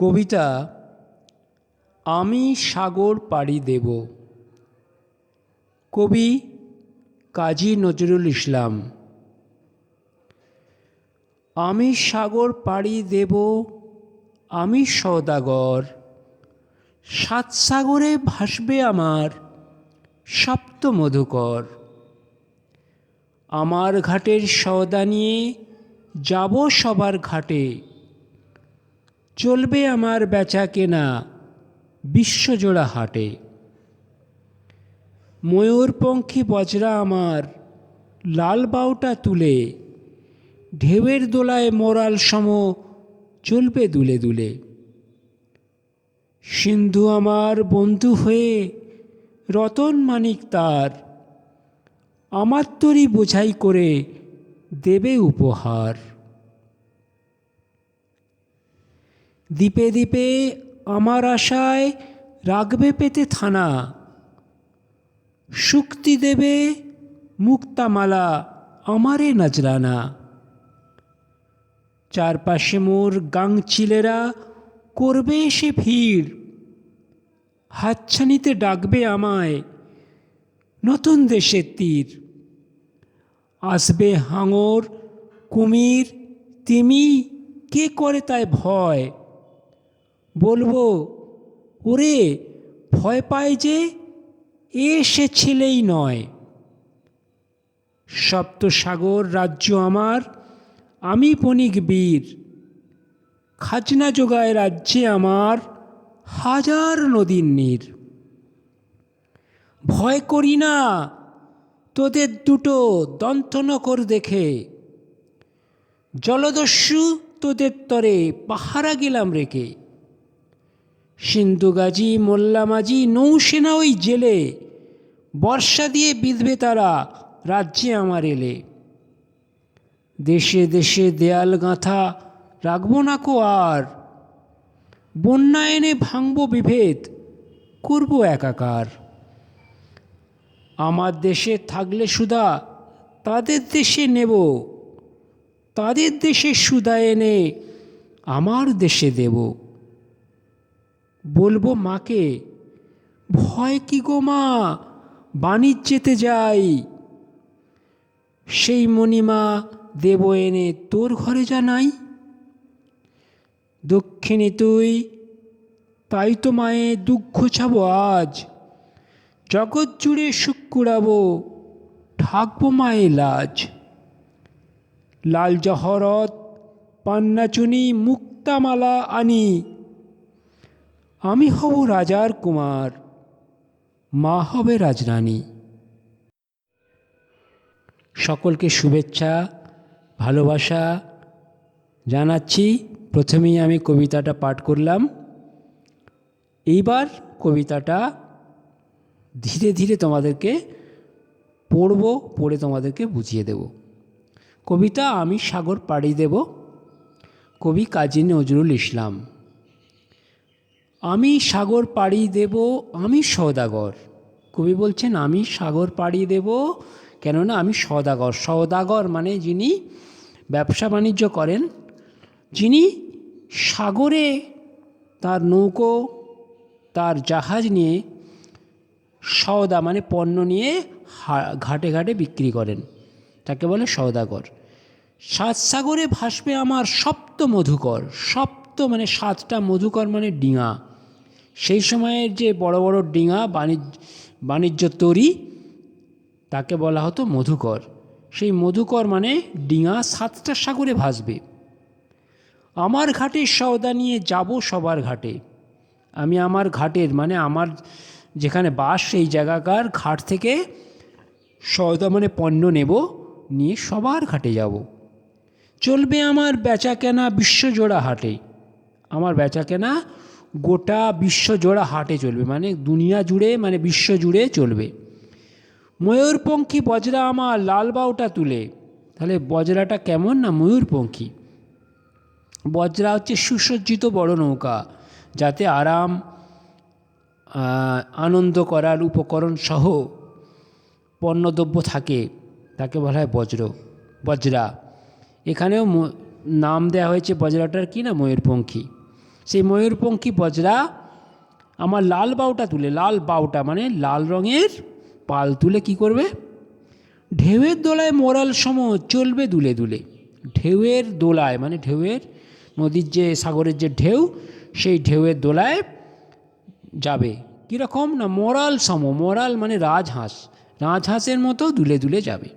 কবিতা আমি সাগর পাড়ি দেব। কবি কাজী নজরুল ইসলাম। আমি সাগর পাড়ি দেব, আমি সওদাগর, সাত সাগরে ভাসবে আমার সপ্ত মধুকর। আমার ঘাটের সওদা নিয়ে যাব সবার ঘাটে, চলবে আমার বেচা কেনা বিশ্বজোড়া হাটে। ময়ূরপঙ্খী বজরা আমার লাল বাউটা তুলে, ঢেউয়ের দোলায় মোরাল সম চলবে দুলে দুলে। সিন্ধু আমার বন্ধু হয়ে রতন মানিক তার, আমার তরি বোঝাই করে দেবে উপহার। দ্বীপে দ্বীপে আমার আশায় রাখবে পেতে থানা, শুক্তি দেবে মুক্তামালা আমারে নজরানা। চারপাশে মোর গাংচিলেরা করবে এসে ভিড়, হাতছানিতে ডাকবে আমায় নতুন দেশের তীর। আসবে হাঙর কুমির তিমি, কে করে তাই ভয়, বলবো ওরে ভয় পায় যে এ সে ছেলেই নয়। সপ্তসাগর রাজ্য আমার, আমি বণিক বীর, খাজনা যোগায় রাজ্যে আমার হাজার নদীর নীর। ভয় করি না তোদের দুটো দন্তনকর দেখে, জলদস্যু তোদের তরে পাহারা গেলাম রেখে। সিন্ধু গাজী মোল্লা মাঝি নৌসেনা ওই জেলে, বর্ষা দিয়ে বিঁধবে তারা রাজ্যে আমার এলে। দেশে দেশে দেয়াল গাঁথা রাখব না কো আর, বন্যা এনে ভাঙব বিভেদ করব একাকার। আমার দেশে থাকলে সুধা তাদের দেশে নেব, তাদের দেশে সুধা এনে আমার দেশে দেব। বলবো মাকে ভয় কি গো মা, বাণিজ্যেতে যাই, সেই মণিমা দেব এনে তোর ঘরে যা নাই। দক্ষিণে তুই তাই তো মায়ে দুঃখ ছাবো আজ, জগৎ জুড়ে সুখ কুড়াবো ঢাকবো মায়ে লাজ। লাল জহরত পান্নাচুনি মুক্তামালা আনি, আমি হব রাজার কুমার, মা হবে রাজরানী। সকলকে শুভেচ্ছা ভালোবাসা জানাচ্ছি। প্রথমেই আমি কবিতাটা পাঠ করলাম, এইবার কবিতাটা ধীরে ধীরে তোমাদেরকে পড়ে তোমাদেরকে বুঝিয়ে দেব। কবিতা আমি সাগর পাড়ি দেব, কবি কাজী নজরুল ইসলাম। আমি সাগর পাড়ি দেব, আমি সওদাগর। কবি বলছেন আমি সাগর পাড়ি দেব, কেননা আমি সওদাগর। সওদাগর মানে যিনি ব্যবসা বাণিজ্য করেন, যিনি সাগরে তার নৌকো তার জাহাজ নিয়ে সওদা মানে পণ্য নিয়ে ঘাটে ঘাটে বিক্রি করেন, তাকে বলে সওদাগর। সাত সাগরে ভাসবে আমার সপ্ত মধুকর। সপ্ত মানে সাতটা, মধুকর মানে ডিঙা। সেই সময়ের যে বড় বড় ডিঙা বাণিজ্য তরী, তাকে বলা হতো মধুকর। সেই মধুকর মানে ডিঙা সাতটা সাগরে ভাসবে। আমার ঘাটের সওদা নিয়ে যাব সবার ঘাটে। আমি আমার ঘাটের মানে আমার যেখানে বাস সেই জায়গাকার ঘাট থেকে সওদা মানে পণ্য নেব, নিয়ে সবার ঘাটে যাব। চলবে আমার বেচা কেনা বিশ্বজোড়া হাটে। আমার বেচা কেনা গোটা বিশ্বজোড়া হাটে চলবে, মানে দুনিয়া জুড়ে মানে বিশ্ব জুড়ে চলবে। ময়ূরপঙ্খী বজরা আমার লাল বাউটা তুলে। তাহলে বজরাটা কেমন না ময়ূরপঙ্খী। বজরা হচ্ছে সুসজ্জিত বড় নৌকা, যাতে আরাম আনন্দ করার উপকরণ সহ পণ্যদ্রব্য থাকে, তাকে বলা হয় বজরা। এখানেও নাম দেওয়া হয়েছে বজরাটার কি না, ময়ূরপঙ্খী। সেই ময়ূরপঙ্খী বজরা আমার লাল বাউটা তুলে, লাল বাউটা মানে লাল রঙের পাল তুলে কি করবে? ঢেউয়ের দোলায় মরাল সম চলবে দুলে দুলে। ঢেউয়ের দোলায় মানে ঢেউয়ের, নদীর যে সাগরের যে ঢেউ, সেই ঢেউয়ের দোলায় যাবে। কীরকম না মরাল সম, মরাল মানে রাজহাঁস, রাজহাঁসের মতো দুলে দুলে যাবে।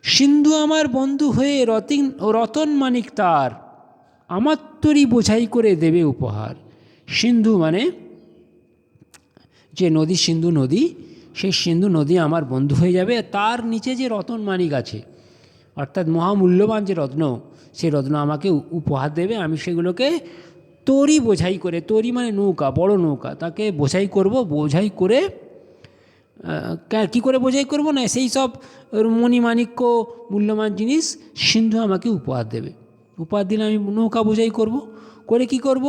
সিন্ধু আমার বন্ধু হয়ে রতন মানিক তার, আমার তরি বোঝাই করে দেবে উপহার। সিন্ধু মানে যে নদী, সিন্ধু নদী, সেই সিন্ধু নদী আমার বন্ধু হয়ে যাবে। তার নিচে যে রতন মানিক আছে, অর্থাৎ মহামূল্যবান যে রত্ন, সেই রত্ন আমাকে উপহার দেবে। আমি সেগুলোকে তরি বোঝাই করে, তরি মানে নৌকা, বড় নৌকা, তাকে বোঝাই করব। বোঝাই করে কী করে বোঝাই করব না, সেই সব মণিমাণিক্য মূল্যবান জিনিস সিন্ধু আমাকে উপহার দেবে। উপহার দিলে আমি নৌকা বোঝাই করব। করে কি করব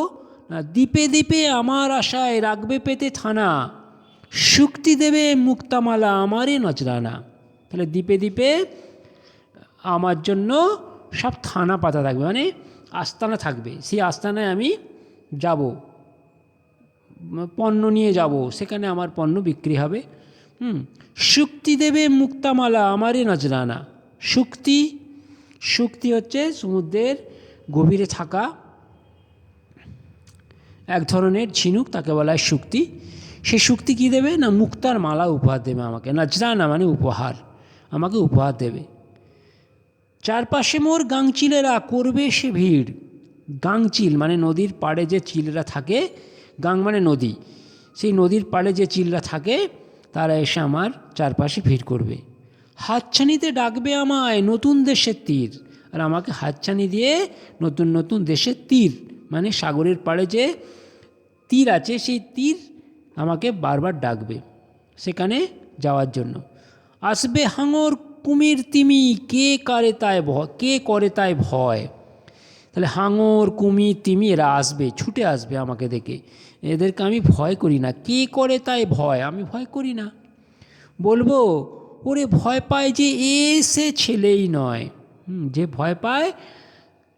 না, দ্বীপে দ্বীপে আমার আশায় রাখবে পেতে থানা, শুক্তি দেবে মুক্তামালা আমারই নজরানা। তাহলে দ্বীপে দ্বীপে আমার জন্য সব থানা পাতা থাকবে, মানে আস্তানা থাকবে। সেই আস্তানায় আমি যাব, পণ্য নিয়ে যাব, সেখানে আমার পণ্য বিক্রি হবে। শুক্তি দেবে মুক্তামালা আমারই নজরানা। শুক্তি, শুক্তি হচ্ছে সমুদ্রের গভীরে থাকা এক ধরনের ঝিনুক, তাকে বলা হয় শুক্তি। সেই শুক্তি কী দেবে না, মুক্তার মালা উপহার দেবে আমাকে। নজরানা মানে উপহার, আমাকে উপহার দেবে। চারপাশে মোর গাংচিলেরা করবে সে ভিড়। গাংচিল মানে নদীর পাড়ে যে চিলরা থাকে, গাং মানে নদী, সেই নদীর পাড়ে যে চিলরা থাকে তারা এসে আমার চারপাশে ভিড় করবে। হাতছানিতে ডাকবে আমায় নতুন দেশের তীর, আর আমাকে হাতছানি দিয়ে নতুন নতুন দেশের তীর মানে সাগরের পাড়ে যে তীর আছে, সেই তীর আমাকে বারবার ডাকবে সেখানে যাওয়ার জন্য। আসবে হাঙর কুমির তিমি, কে করে তাই ভয়, কে করে তাই ভয়। তাহলে হাঙর কুমির তিমি এরা আসবে, ছুটে আসবে আমাকে দেখে। এদেরকে আমি ভয় করি না। কে করে তাই ভয়, আমি ভয় করি না। বলবো ওরে ভয় পায় যে এ সে ছেলেই নয়। যে ভয় পায়,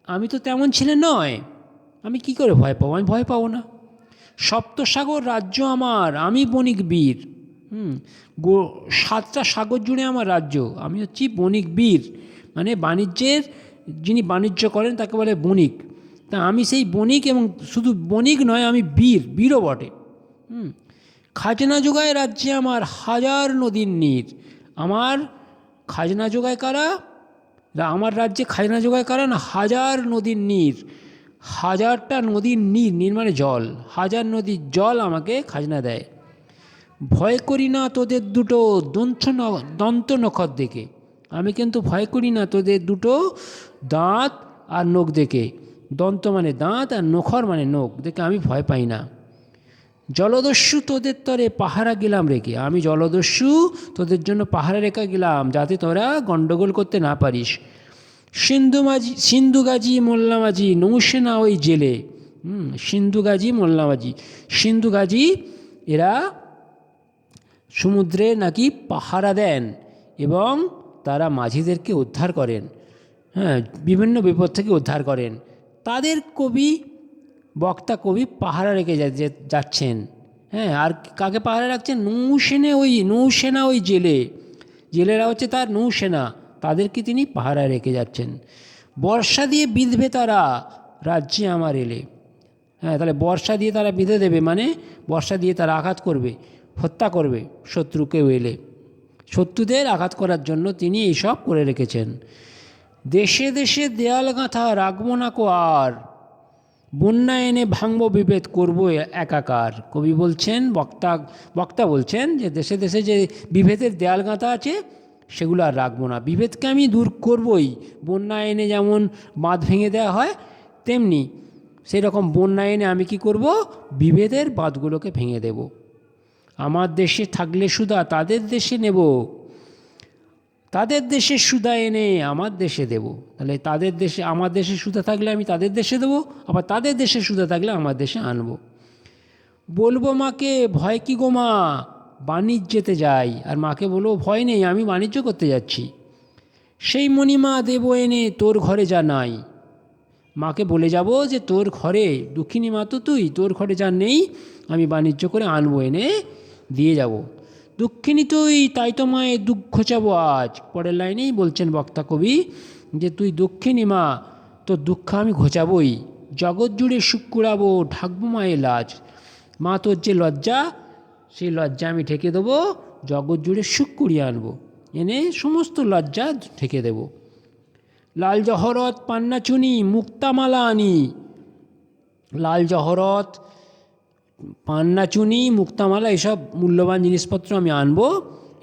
আমি তো তেমন ছেলে নয়, আমি কি করে ভয় পাবো? আমি ভয় পাবো না। সপ্তসাগর রাজ্য আমার, আমি বণিক বীর। 7টা সাগর জুড়ে আমার রাজ্য, আমি হচ্ছি বণিক বীর, মানে বাণিজ্যের, যিনি বাণিজ্য করেন তাকে বলে বণিক। তা আমি সেই বণিক, এবং শুধু বণিক নয়, আমি বীর, বীরও বটে। খাজনা যোগায় রাজ্যে আমার হাজার নদীর নীর। আমার খাজনা যোগায় কারা? আমার রাজ্যে খাজনা যোগায় কারা না, হাজার নদীর নীর। হাজারটা নদীর নীর, নীর মানে জল, হাজার নদীর জল আমাকে খাজনা দেয়। ভয় করি না তোদের দুটো দন্ত নখর দেখে, আমি কিন্তু ভয় করি না তোদের দুটো দাঁত আর নখ দেখে। দন্ত মানে দাঁত, আর নখর মানে নখ দেখে আমি ভয় পাই না। জলদস্যু তোদের তরে পাহারা গেলাম রেখে, আমি জলদস্যু তোদের জন্য পাহারা রেখে গেলাম, যাতে তোরা গণ্ডগোল করতে না পারিস। সিন্ধু গাজী মোল্লা মাঝি নৌসেনা ওই জেলে। সিন্ধু গাজী মোল্লা মাঝি, সিন্ধু গাজী এরা সমুদ্রে নাকি পাহারা দেন এবং তারা মাঝিদেরকে উদ্ধার করেন, বিভিন্ন বিপদ থেকে উদ্ধার করেন। তাদের কবি, বক্তা কবি পাহারা রেখে যাচ্ছেন। আর কাকে পাহারা রাখছেন? নৌসেনা ওই জেলে, জেলেরা হচ্ছে তার নৌসেনা, তাদেরকে তিনি পাহারা রেখে যাচ্ছেন। বর্ষা দিয়ে বিঁধবে তারা রাজ্যে আমার এলে। তাহলে বর্ষা দিয়ে তারা বিঁধে দেবে, মানে বর্ষা দিয়ে তারা আঘাত করবে, হত্যা করবে শত্রুকেও এলে। শত্রুদের আঘাত করার জন্য তিনি এইসব করে রেখেছেন। দেশে দেশে দেয়াল গাঁথা রাখবো না কো আর, বন্যা এনে ভাঙব বিভেদ করব একাকার। কবি বলছেন, বক্তা বলছেন যে দেশে দেশে যে বিভেদের দেয়াল গাঁথা আছে সেগুলো আর রাখবো না, বিভেদকে আমি দূর করবই। বন্যা এনে যেমন বাঁধ ভেঙে দেওয়া হয়, তেমনি সেই রকম বন্যা এনে আমি কি করব? বিভেদের বাঁধগুলোকে ভেঙে দেব। আমার দেশে থাকলে সুধা তাদের দেশে নেব, তাদের দেশে সুধা এনে আমার দেশে দেব। তাহলে তাদের দেশে, আমার দেশে সুধা থাকলে আমি তাদের দেশে দেবো, আবার তাদের দেশে সুধা থাকলে আমার দেশে আনবো। বলবো মাকে ভয় কি গো মা, বাণিজ্যেতে যাই। আর মাকে বলবো ভয় নেই, আমি বাণিজ্য করতে যাচ্ছি। সেই মণিমা দেব এনে তোর ঘরে যা নাই, মাকে বলে যাব যে তোর ঘরে দুঃখিনী মা তো তুই, তোর ঘরে যা নেই আমি বাণিজ্য করে আনবো, এনে দিয়ে যাব। দুঃখিনী তুই, তাই তো মায়ের দুঃখ ঘোচাবো আজ। পরের লাইনেই বলছেন বক্তা কবি যে তুই দুঃখিনী মা, তোর দুঃখ আমি ঘোচাবই, জগৎ জুড়ে সুখ কুড়াবো, ঢাকবো মায়ের লাজ। মা তোর যে লজ্জা, সেই লজ্জা আমি ঢেকে দেবো, জগৎ জুড়ে সুখ কুড়িয়ে আনবো, এনে সমস্ত লজ্জা ঢেকে দেব। লাল জহরত পান্না চুনি মুক্তামালা আনি, লাল জহরত পান্না চুনি মুক্তামালা এসব মূল্যবান জিনিসপত্র আমি আনবো,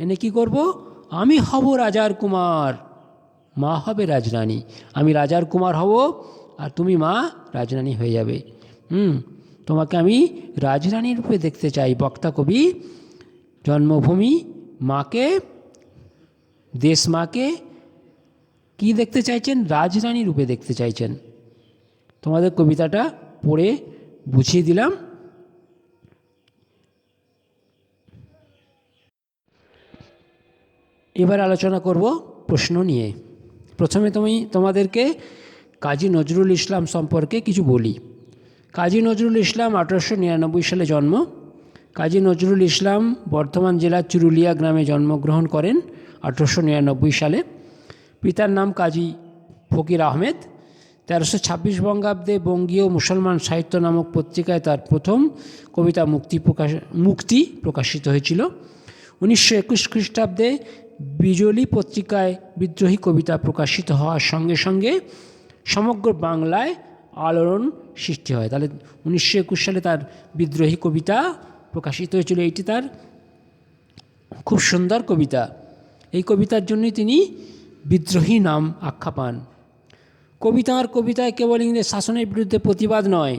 এনে কি করব, আমি হব রাজার কুমার, মা হবে রাজরানী। আমি রাজার কুমার হব আর তুমি মা রাজরানী হয়ে যাবে। তোমাকে আমি রাজরানীর রূপে দেখতে চাই। বক্তা কবি জন্মভূমি মাকে, দেশ মাকে কি দেখতে চাইছেন, রাজরানী রূপে দেখতে চাইছেন। তোমাদের কবিতাটা পড়ে বুঝিয়ে দিলাম। এবার আলোচনা করব প্রশ্ন নিয়ে। প্রথমে তোমাদেরকে কাজী নজরুল ইসলাম সম্পর্কে কিছু বলি। কাজী নজরুল ইসলাম 1899 সালে জন্ম। কাজী নজরুল ইসলাম বর্ধমান জেলার চুরুলিয়া গ্রামে জন্মগ্রহণ করেন 1899 সালে। পিতার নাম কাজী ফকির আহমেদ। 1326 বঙ্গাব্দে বঙ্গীয় মুসলমান সাহিত্য নামক পত্রিকায় তার প্রথম কবিতা মুক্তি প্রকাশিত হয়েছিল। 1921 খ্রিস্টাব্দে বিজলি পত্রিকায় বিদ্রোহী কবিতা প্রকাশিত হওয়ার সঙ্গে সঙ্গে সমগ্র বাংলায় আলোড়ন সৃষ্টি হয়। তাহলে 1921 সালে তার বিদ্রোহী কবিতা প্রকাশিত হয়েছিল। এইটি তার খুব সুন্দর কবিতা। এই কবিতার জন্যই তিনি বিদ্রোহী নাম আখ্যা পান। কবিতায় কেবল ইংরেজ শাসনের বিরুদ্ধে প্রতিবাদ নয়,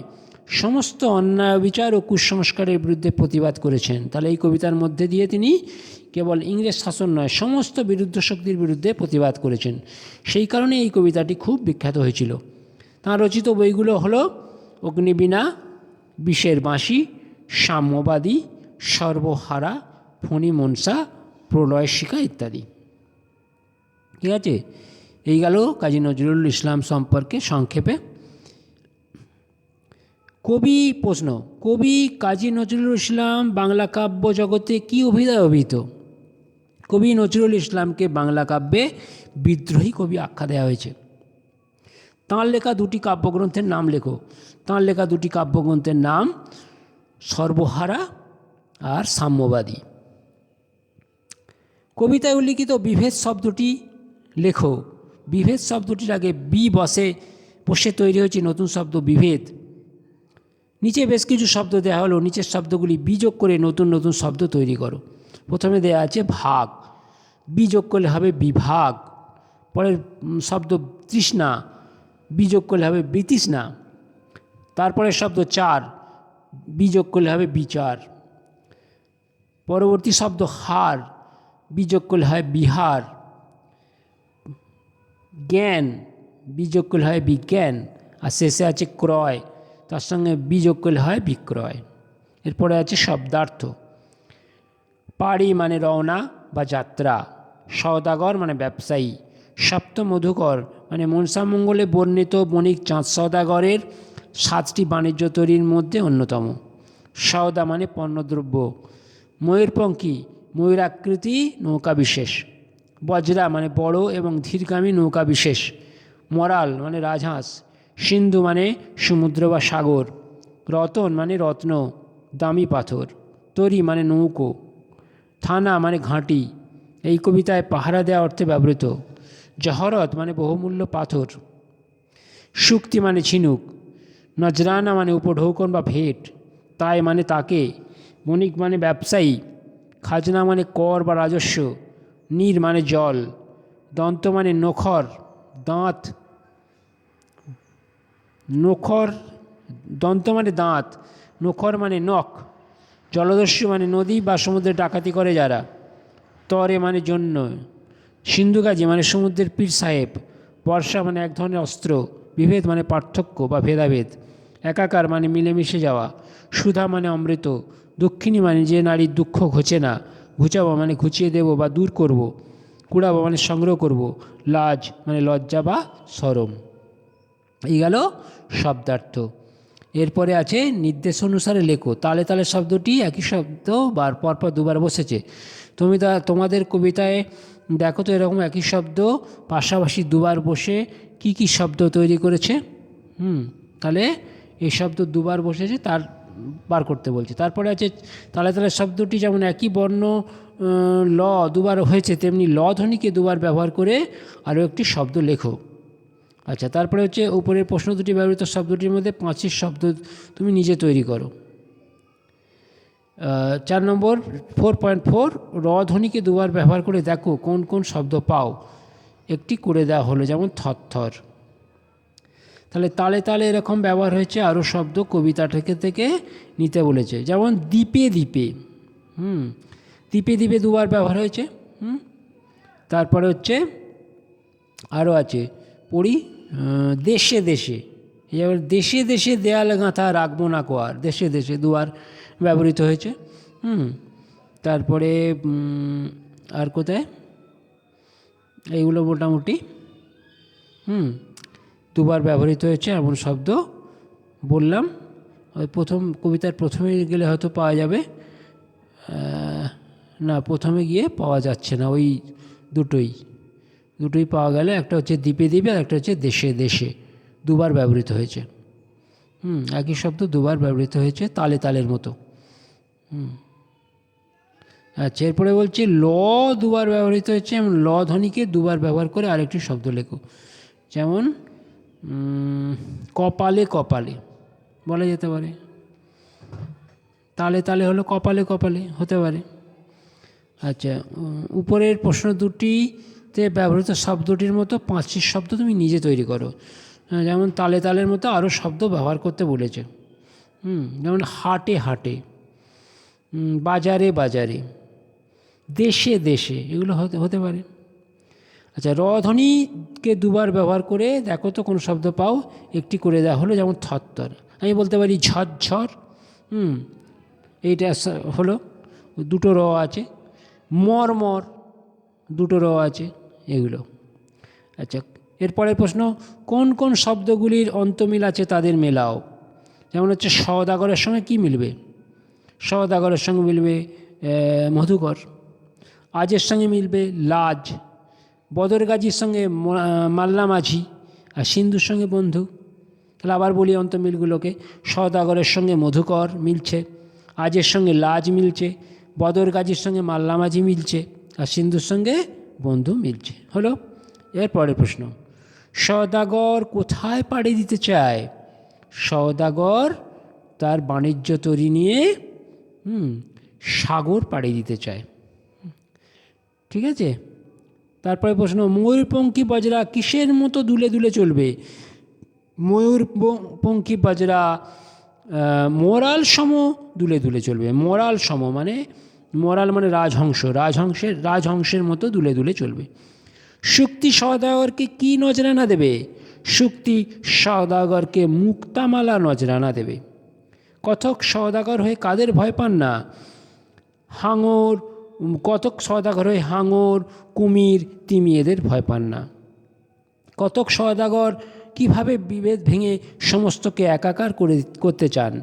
সমস্ত অন্যায় বিচার ও কুসংস্কারের বিরুদ্ধে প্রতিবাদ করেছেন। তাহলে এই কবিতার মধ্যে দিয়ে তিনি কেবল ইংরেজ শাসন নয়, সমস্ত বিরুদ্ধ শক্তির বিরুদ্ধে প্রতিবাদ করেছেন। সেই কারণে এই কবিতাটি খুব বিখ্যাত হয়েছিল। তাঁর রচিত বইগুলো হলো অগ্নিবীণা, বিষের বাঁশি, সাম্যবাদী, সর্বহারা, ফণী মনসা, প্রলয় শিখা ইত্যাদি। ঠিক আছে, এই গেল কাজী নজরুল ইসলাম সম্পর্কে সংক্ষেপে। কবি কাজী নজরুল ইসলাম বাংলা কাব্য জগতে কি অভিধায় অভিহিত? কবি নজরুল ইসলামকে বাংলা কাব্যে বিদ্রোহী কবি আখ্যা দেওয়া হয়েছে। তাঁর লেখা দুটি কাব্যগ্রন্থের নাম লেখো। তাঁর লেখা দুটি কাব্যগ্রন্থের নাম সর্বহারা আর সাম্যবাদী। কবিতায় উল্লিখিত বিভেদ শব্দটি লেখো। বিভেদ শব্দটির আগে বসে তৈরি হয়েছে নতুন শব্দ বিভেদ। নিচে বেশ কিছু শব্দ দেওয়া হলো, নিচের শব্দগুলি বিযোগ করে নতুন নতুন শব্দ তৈরি করো। প্রথমে দেওয়া আছে ভাগ, বিযোগ করলে হবে বিভাগ। পরের শব্দ তৃষ্ণা, বিযোগ করলে হবে বিতৃষ্ণা। তারপরের শব্দ চার, বিযোগ করলে হবে বিচার। পরবর্তী শব্দ হার, বিযোগ করলে হয় বিহার। জ্ঞান, বিযোগ করলে হয় বিজ্ঞান। আর শেষে আছে ক্রয়, তার সঙ্গে বিযোগ করলে হয় বিক্রয়। এরপরে আছে শব্দার্থ। পাড়ি মানে রওনা বা যাত্রা, সওদাগর মানে ব্যবসায়ী, সপ্তমধুকর মানে মনসামঙ্গলে বর্ণিত বণিক চাঁদ সওদাগরের 7টি বাণিজ্য তৈরির মধ্যে অন্যতম। সওদা মানে পণ্যদ্রব্য। ময়ূরপঙ্খী ময়ূরাকৃতি নৌকা বিশেষ। বজরা মানে বড় এবং ধীরগামী নৌকা বিশেষ। মরাল মানে রাজহাঁস। সিন্ধু মানে সমুদ্র বা সাগর। রতন মানে রত্ন, দামি পাথর। তরী মানে নৌকো। থানা মানে ঘাঁটি, এই কবিতায় পাহারা দেওয়া অর্থে ব্যবহৃত। জহরত মানে বহুমূল্য পাথর। শুক্তি মানে ঝিনুক। নজরানা মানে উপঢৌকন বা ভেট। তাই মানে তাকে। বণিক মানে ব্যবসায়ী। খাজনা মানে কর বা রাজস্ব। নীর মানে জল। দন্ত মানে নখর, দাঁত। দন্ত মানে দাঁত, নখর মানে নখ। জলদস্যু মানে নদী বা সমুদ্রে ডাকাতি করে যারা। তরে মানে জন্য। সিন্ধুগাজী মানে সমুদ্রের পীর সাহেব। বর্ষা মানে এক ধরনের অস্ত্র। বিভেদ মানে পার্থক্য বা ভেদাভেদ। একাকার মানে মিলেমিশে যাওয়া। সুধা মানে অমৃত। দুঃখিনী মানে যে নারীর দুঃখ ঘোচে না। ঘুচাবো মানে ঘুচিয়ে দেব বা দূর করব। কুড়াবো মানে সংগ্রহ করব। লাজ মানে লজ্জা বা শরম। এই গেল শব্দার্থ। এরপরে আছে নির্দেশ অনুসারে লেখো। তালে তালে শব্দটি একই শব্দ পরপর দুবার বসেছে। তোমাদের কবিতায় দেখো তো এরকম একই শব্দ পাশাপাশি দুবার বসে কি কি শব্দ তৈরি করেছে। তাহলে এই শব্দ দুবার বসেছে তার বার করতে বলছে। তারপরে আছে তালে তালে শব্দটি যেমন একই বর্ণ ল দুবার হয়েছে, তেমনি ল ধ্বনিকে দুবার ব্যবহার করে আরও একটি শব্দ লেখো। আচ্ছা, তারপরে হচ্ছে উপরের প্রশ্ন দুটি ব্যবহৃত শব্দটির মধ্যে 5টি শব্দ তুমি নিজে তৈরি করো। 4 নম্বর 4.4 র ধ্বনিকে দুবার ব্যবহার করে দেখো কোন কোন শব্দ পাও। একটি করে দেওয়া হলো, যেমন থরথর। তাহলে তালে তালে এরকম ব্যবহার হয়েছে আরও শব্দ কবিতা থেকে নিতে বলেছে, যেমন দ্বীপে দ্বীপে। দ্বীপে দ্বীপে দুবার ব্যবহার হয়েছে। তারপরে হচ্ছে আরও আছে পড়ি দেশে দেশে। এবার দেশে দেশে দেয়াল গাঁথা রাখবো না কোয়ার, দেশে দেশে দুবার ব্যবহৃত হয়েছে। তারপরে আর কোথায় এইগুলো মোটামুটি দুবার ব্যবহৃত হয়েছে এমন শব্দ বললাম। ওই প্রথম কবিতার প্রথমে গেলে হয়তো পাওয়া যাবে, না প্রথমে গিয়ে পাওয়া যাচ্ছে না। ওই দুটোই পাওয়া গেলে একটা হচ্ছে দ্বীপে দ্বীপে আর একটা হচ্ছে দেশে দেশে, দুবার ব্যবহৃত হয়েছে। একই শব্দ দুবার ব্যবহৃত হয়েছে তালে তালের মতো। আচ্ছা, এরপরে বলছি ল দুবার ব্যবহৃত হয়েছে, এবং ল ধ্বনিকে দুবার ব্যবহার করে আরেকটি শব্দ লেখো। যেমন কপালে কপালে বলা যেতে পারে, তালে তালে হলো কপালে কপালে হতে পারে। আচ্ছা, উপরের প্রশ্ন দুটিতে ব্যবহৃত শব্দটির মতো 5টি শব্দ তুমি নিজে তৈরি করো। যেমন তালে তালের মতো আরও শব্দ ব্যবহার করতে বলেছে। যেমন হাটে হাটে, বাজারে বাজারে, দেশে দেশে, এগুলো হতে পারে। আচ্ছা, র ধ্বনিকে দুবার ব্যবহার করে দেখো তো কোন শব্দ পাও। একটি করে দেওয়া হলো, যেমন থরথর। আমি বলতে পারি ঝরঝর। এইটা হলো, দুটো র আছে। মরমর, দুটো র আছে, এগুলো। আচ্ছা, এরপরের প্রশ্ন কোন কোন শব্দগুলির অন্তমিল আছে তাদের মেলাও। যেমন হচ্ছে সওদাগরের সঙ্গে কি মিলবে? সওদাগরের সঙ্গে মিলবে মধুকর। আজের সঙ্গে মিলবে লাজ। বদরগাজীর সঙ্গে মাল্লা মাঝি, আর সিন্ধুর সঙ্গে বন্ধু। তাহলে আবার বলি অন্তমিলগুলোকে। সওদাগরের সঙ্গে মধুকর মিলছে, আজের সঙ্গে লাজ মিলছে, বদরগাজীর সঙ্গে মাল্লা মাঝি মিলছে, আর সিন্ধুর সঙ্গে বন্ধু মিলছে। হলো। এরপরের প্রশ্ন সওদাগর কোথায় পাড়ি দিতে চায়? সওদাগর তার বাণিজ্য তরী নিয়ে সাগর পাড়ি দিতে চায়। ঠিক আছে। তারপরে প্রশ্ন ময়ূরপঙ্খী বাজরা কিসের মতো দুলে দুলে চলবে? ময়ূরপঙ্খী বাজরা মোরাল সম দুলে দুলে চলবে। মোরাল সম মানে, মোরাল মানে রাজহংস, রাজহংসের মতো দুলে দুলে চলবে। শুক্তি সওদাগরকে কি নজরানা দেবে? শুক্তি সওদাগরকে মুক্তামালা নজরানা দেবে। কথক সওদাগর হয়ে কাদের ভয় পান না? হাঙর, কতক সওদাগর হয়ে হাঙর, কুমির, তিমি এদের ভয় পান না। কতক সওদাগর কীভাবে বিভেদ ভেঙে সমস্তকে একাকার করতে চান?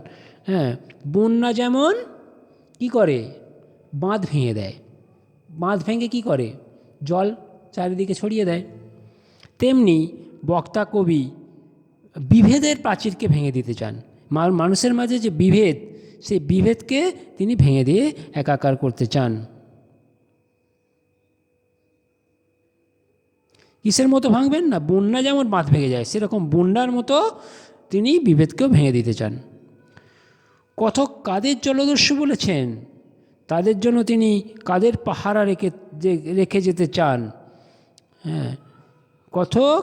বন্যা যেমন কি করে? বাঁধ ভেঙে দেয়। বাঁধ ভেঙে কি করে? জল চারিদিকে ছড়িয়ে দেয়। তেমনি বক্তা কবি বিভেদের প্রাচীরকে ভেঙে দিতে চান। মানুষের মাঝে যে বিভেদ, সেই বিভেদকে তিনি ভেঙে দিয়ে একাকার করতে চান। কিসের মতো ভাঙবেন? না, বন্যা যেমন বাঁধ ভেঙে যায়, সেরকম বন্যার মতো তিনি বিভেদকেও ভেঙে দিতে চান। কথক কাদের জলদস্যু বলেছেন? তাদের জন্য তিনি কাদের পাহারা রেখে যেতে চান? কথক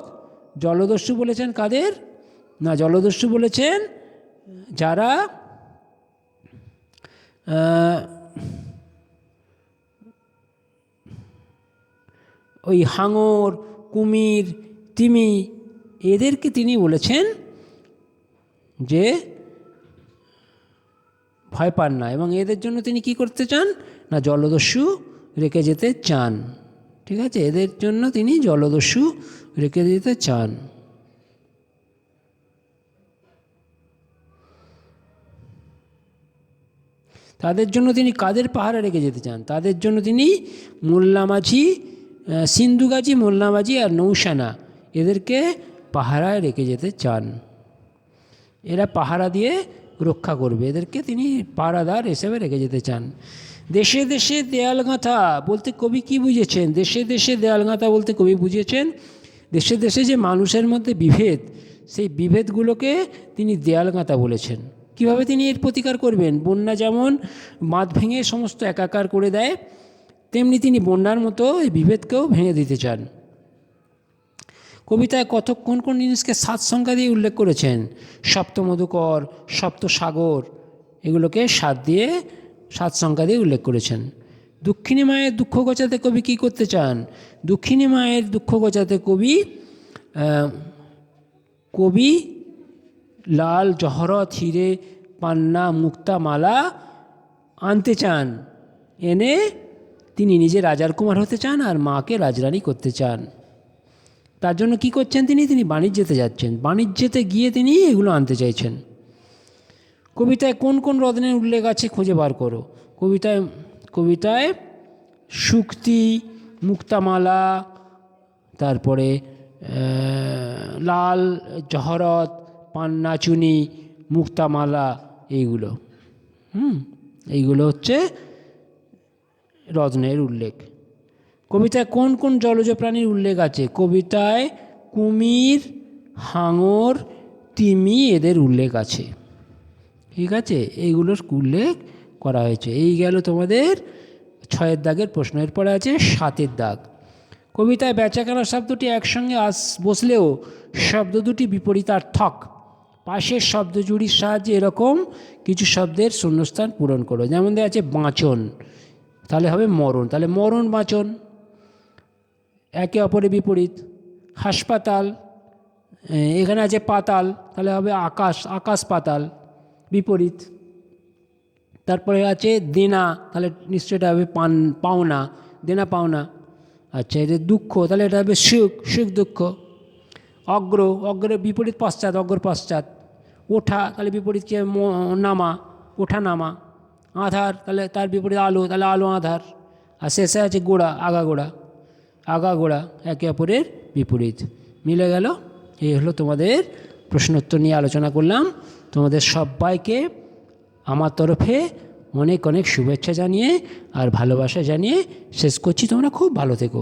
জলদস্যু বলেছেন কাদের? না, জলদস্যু বলেছেন যারা ওই হাঙর, কুমির, তিমি এদেরকে তিনি বলেছেন যে ভয় পান না, এবং এদের জন্য তিনি কি করতে চান? না, জলদস্যু রেখে যেতে চান। ঠিক আছে, এদের জন্য তিনি জলদস্যু রেখে যেতে চান। তাদের জন্য তিনি কাদের পাহারা রেখে যেতে চান? তাদের জন্য তিনি মোল্লা মাঝি, সিন্ধু গাজী, মোল্লা মাঝি আর নৌসানা এদেরকে পাহারায় রেখে যেতে চান। এরা পাহারা দিয়ে রক্ষা করবে, এদেরকে তিনি পাহারাদার হিসেবে রেখে যেতে চান। দেশে দেশে দেয়াল গাঁথা বলতে কবি কী বুঝেছেন? দেশে দেশে দেয়াল গাঁথা বলতে কবি বুঝেছেন দেশে দেশে যে মানুষের মধ্যে বিভেদ, সেই বিভেদগুলোকে তিনি দেয়াল গাঁথা বলেছেন। কীভাবে তিনি এর প্রতিকার করবেন? বন্যা যেমন বাঁধ ভেঙে সমস্ত একাকার করে দেয়, তেমনি তিনি বন্যার মতো এই বিভেদকেও ভেঙে দিতে চান। কবিতায় কোন কোন জিনিসকে 7 সংখ্যা দিয়ে উল্লেখ করেছেন? সপ্তমধুকর, সপ্তসাগর, এগুলোকে 7 সংখ্যা দিয়ে উল্লেখ করেছেন। দুঃখিনী মায়ের দুঃখ ঘোচাতে কবি কী করতে চান? দুঃখিনী মায়ের দুঃখ ঘোচাতে কবি লাল, জহরত, হিরে, পান্না, মুক্তা, মালা আনতে চান। এনে তিনি নিজে রাজার কুমার হতে চান আর মাকে রাজরানী করতে চান। তার জন্য কি করছেন? তিনি বাণিজ্যেতে যাচ্ছেন, বাণিজ্যেতে গিয়ে তিনি এগুলো আনতে চাইছেন। কবিতায় কোন কোন রত্নের উল্লেখ আছে খুঁজে বার করো। কবিতায় শুক্তি, মুক্তামালা, তারপরে লাল, জহরত, পান্নাচুনি, মুক্তামালা, এইগুলো হচ্ছে রত্নের উল্লেখ। কবিতায় কোন কোন জলজ প্রাণীর উল্লেখ আছে? কবিতায় কুমির, হাঙর, তিমি এদের উল্লেখ আছে। ঠিক আছে, এইগুলোর উল্লেখ করা হয়েছে। এই গেল তোমাদের 6 দাগের প্রশ্ন। এরপরে আছে 7 দাগ। কবিতায় বেচাকেনা শব্দটি একসঙ্গে বসলেও শব্দ দুটি বিপরীতার্থক। পাশের শব্দ জুড়ির সাহায্যে এরকম কিছু শব্দের শূন্যস্থান পূরণ করো। যেমন দেওয়া আছে বাঁচন, তাহলে হবে মরণ, তাহলে মরণ বাঁচন, একে অপরের বিপরীত। হাসপাতাল, এখানে আছে পাতাল, তাহলে হবে আকাশ, আকাশ পাতাল, বিপরীত। তারপরে আছে দেনা, তাহলে নিশ্চয়ই এটা হবে পাওনা, দেনা পাওনা। আচ্ছা, এটা দুঃখ, তাহলে এটা হবে সুখ, সুখ দুঃখ। অগ্রের বিপরীত পশ্চাৎ, অগ্র পশ্চাৎ। ওঠা, তাহলে বিপরীত কি নামা, ওঠা নামা। আধার, তাহলে তার বিপরীত আলো, তাহলে আলো আধার। আর শেষে আছে গোড়া, আগা গোড়া, একে অপরের বিপরীত। মিলে গেল। এই হলো তোমাদের প্রশ্নোত্তর নিয়ে আলোচনা করলাম। তোমাদের সবাইকে আমার তরফে অনেক অনেক শুভেচ্ছা জানিয়ে আর ভালোবাসা জানিয়ে শেষ করছি। তোমরা খুব ভালো থেকো।